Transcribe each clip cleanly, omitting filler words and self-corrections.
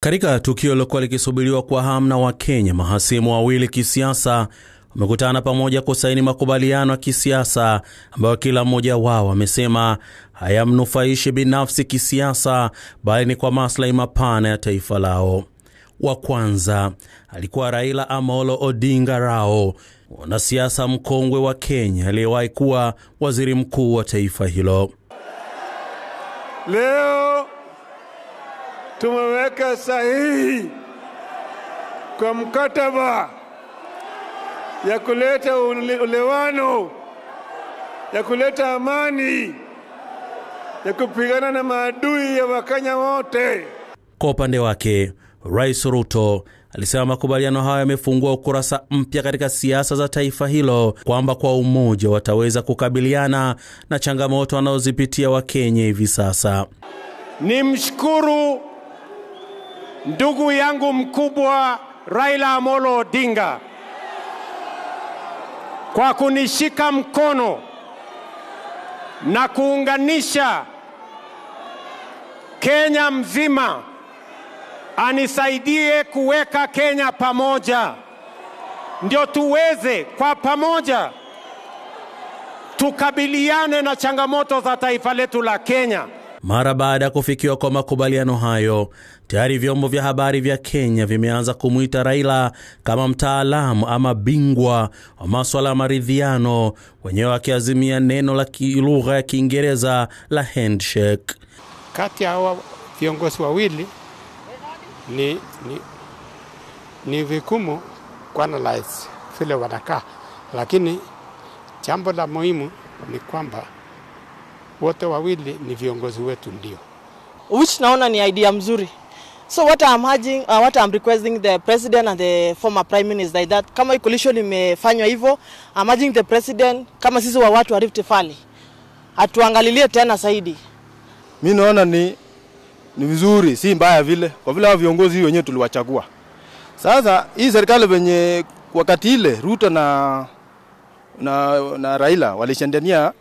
Katika tukio lilokuwa likisubiriwa kwa hamu na Wakenya, mahasimu wawili kisiasa wamekutana pamoja kusaini makubaliano ya kisiasa ambayo kila mmoja wao amesema hayamnufaishi binafsi kisiasa bali ni kwa maslahi mapana ya taifa lao. Wa kwanza alikuwa Raila Amolo Odinga Rao, mwanasiasa mkongwe wa Kenya aliyewahi kuwa waziri mkuu wa taifa hilo. Leo tumeweka sahihi kwa mkataba ya kuleta ulewano, ya kuleta amani, ya kupigana na maadui ya Wakenya wote. Kwa upande wake, Rais Ruto alisema makubaliano haya yamefungua ukurasa mpya katika siasa za taifa hilo, kwamba kwa umoja wataweza kukabiliana na changamoto wanazozipitia Wakenya hivi sasa. Nimshukuru ndugu yangu mkubwa Raila Amolo Odinga kwa kunishika mkono na kuunganisha Kenya mzima, anisaidie kuweka Kenya pamoja, ndio tuweze kwa pamoja tukabiliane na changamoto za taifa letu la Kenya. Mara baada ya kufikiwa kwa makubaliano hayo, tayari vyombo vya habari vya Kenya vimeanza kumuita Raila kama mtaalamu ama bingwa wa masuala ya maridhiano, wenyewe wakiazimia neno la lugha ya Kiingereza la handshake. Kati ya hawa viongozi wawili ni vigumu kuanalyze vile wanakaa, lakini jambo la muhimu ni kwamba wote wawili ni viongozi wetu ndio. Which naona ni idea mzuri. So what I'm requesting the president and the former prime minister is that kama coalition imefanywa hivyo, I'm urging the president kama sisi wa watu wa Rift Valley atuangalilie tena zaidi. Mimi naona ni vizuri, si mbaya vile, kwa vile hao viongozi wenyewe tuliwachagua. Sasa hii serikali venye wakati ile Ruto na Raila walishandania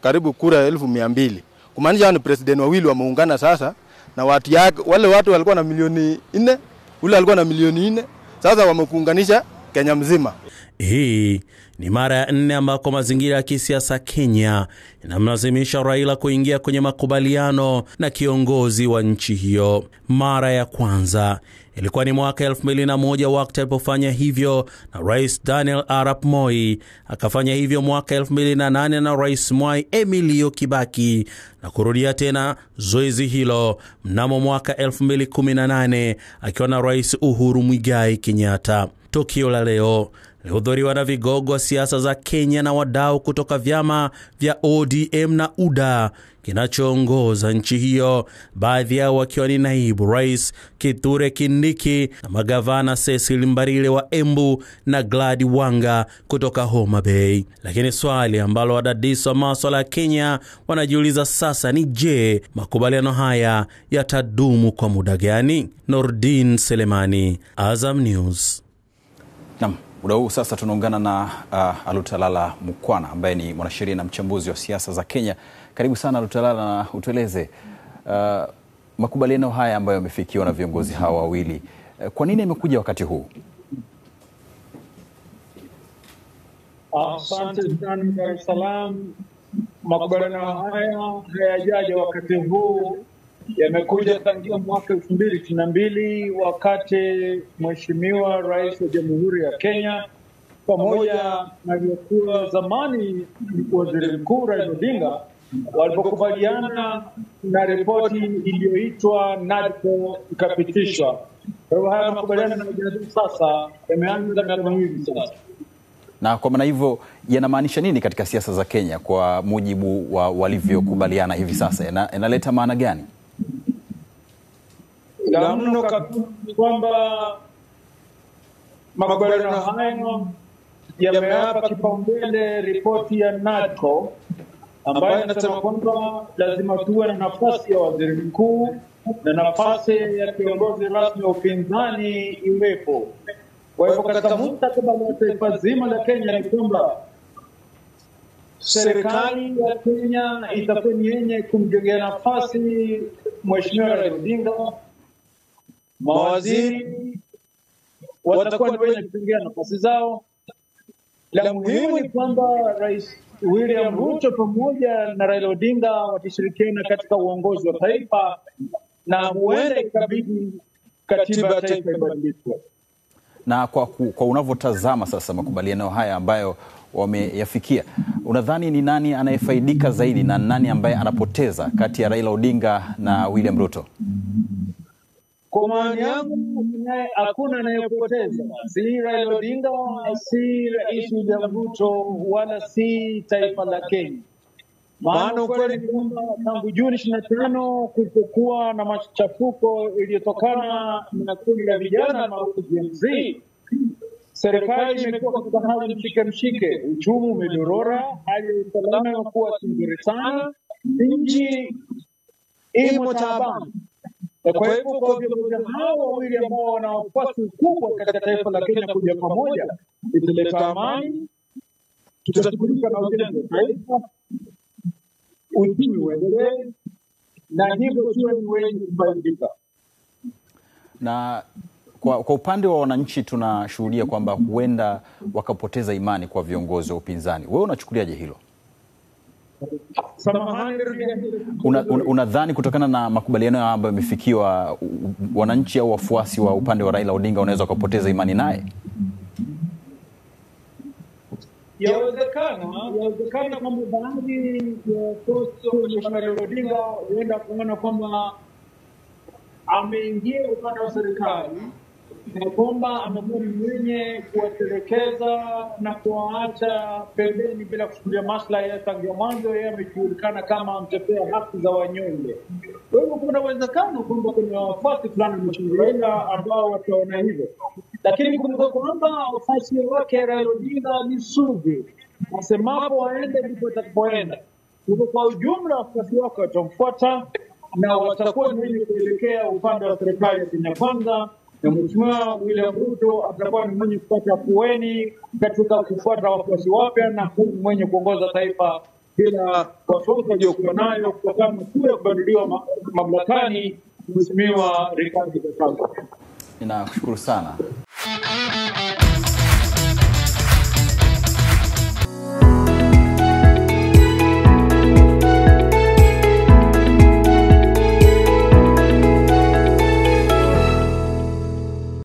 karibu kura 1200. Kumaanisha ni president wawili wameungana sasa, na watu yake wale watu walikuwa na milioni 4, ule alikuwa na milioni 4. Sasa wamekuunganisha Kenya mzima. Hii ni mara ya 4 ambako mazingira ya kisiasa Kenya yanamlazimisha Raila kuingia kwenye makubaliano na kiongozi wa nchi hiyo. Mara ya kwanza ilikuwa ni mwaka 2001 wakati alipofanya hivyo na Rais Daniel Arap Moi, akafanya hivyo mwaka 2008 na Rais Mwai Emilio Kibaki, na kurudia tena zoezi hilo mnamo mwaka 2018 akiwa na Rais Uhuru Muigai Kenyatta. Tukio la leo lihudhuriwa na vigogo wa siasa za Kenya na wadau kutoka vyama vya ODM na UDA kinachoongoza nchi hiyo, baadhi yao wakiwa ni naibu rais Kithure Kindiki na magavana Cecil Mbarile wa Embu na Glady Wanga kutoka Homa Bay. Lakini swali ambalo wadadisi wa masuala ya Kenya wanajiuliza sasa ni je, makubaliano haya yatadumu kwa muda gani? Nordin Selemani, Azam News. Naam, muda huu sasa tunaungana na Alutalala Mukwana ambaye ni mwanasheria na mchambuzi wa siasa za Kenya. Karibu sana Alutalala, na utueleze makubaliano haya ambayo yamefikiwa na viongozi hawa wawili, kwa nini yamekuja wakati huu? Asante sana Dar es Salaam. Makubaliano haya hayajaja wakati huu, yamekuja tangia mwaka 2022 wakati Mheshimiwa Rais wa Jamhuri ya Kenya pamoja na aliyekuwa zamani waziri mkuu Raila Odinga walipokubaliana na ripoti iliyoitwa NADCO ikapitishwa. Kwa hivyo haya makubaliano yanaanza sasa, yameanza miaka miwili sasa. Na kwa maana hivyo yanamaanisha nini katika siasa za Kenya kwa mujibu wa walivyokubaliana hivi sasa? Yanaleta maana gani? La mno kwamba makubaliano haya yameapa kipaumbele ripoti ya NADCO ambayo inasema kwamba lazima tuwe na nafasi ya waziri mkuu na nafasi ya kiongozi rasmi wa upinzani iwepo. Kwa hivyo katika mustakabali wa taifa zima la Kenya ni kwamba serikali ya Kenya itakuwa yenye kumjengea nafasi Mheshimiwa Raila Odinga mawaziri watakuwa ni wenye kuingia nafasi zao. La muhimu ni kwamba Rais William Ruto pamoja na Raila Odinga watashirikiana katika uongozi wa taifa, na huenda ikabidi katiba ya taifa ibadilishwe. Na kwa unavyotazama sasa makubaliano haya ambayo wameyafikia, unadhani ni nani anayefaidika zaidi na nani ambaye anapoteza kati ya Raila Odinga na William Ruto? Kwa maoni yangu, hakuna anayepoteza, si Raila Odinga, si Rais William Ruto, wala si taifa la Kenya. Maana ukweli ni kwamba tangu Juni 25 kulipokuwa na machafuko iliyotokana na kundi la vijana maarufu Gen Z, serikali imekuwa katika hali mshike, uchumi umedorora, hali ya usalama imekuwa nzuri sana, nchi imo taabani. Kwa hivyo kwa viongozi hao wawili ambao wana nafasi kubwa katika taifa la Kenya kuja pamoja, italeta amani, tutashughulika na ujenzi wa taifa, uchumi uendelee, na hivyo tuwe ni wenye kufaidika. Na kwa upande wa wananchi tunashuhudia kwamba huenda wakapoteza imani kwa viongozi wa upinzani. Wewe unachukuliaje hilo? Unadhani kutokana na makubaliano ambayo yamefikiwa, wananchi au wafuasi wa upande wa Raila Odinga wanaweza kupoteza imani naye? Yawezekana kwamba baadhi ya wafuasi wa Raila Odinga huenda kuona kwamba ameingia upande wa serikali na kwamba amekuwa ni mwenye kuwatelekeza na kuwaacha pembeni bila kuchukulia maslahi ya tangu mwanzo. Yeye amejulikana kama mtetea haki za wanyonge. Kwa hivyo kuna uwezekano kwamba kuna wafuasi fulani nchini Raila ambao wataona hivyo, lakini kumbuka kwamba wafuasi wake Raila Odinga ni sugu, wasemapo waende ndipo watakapoenda. Kwa ujumla wafuasi wake watamfuata na watakuwa ni wenye kuelekea upande wa serikali ya Kenya Kwanza, na Mheshimiwa William Ruto atakuwa ni mwenye kupata afueni katika kufuata wafuasi wapya na mwenye kuongoza taifa bila wasiwasi waliokuwa nayo kutokana na kura kubadiliwa mamlakani Mheshimiwa Rigathi Gachagua. Ninakushukuru sana.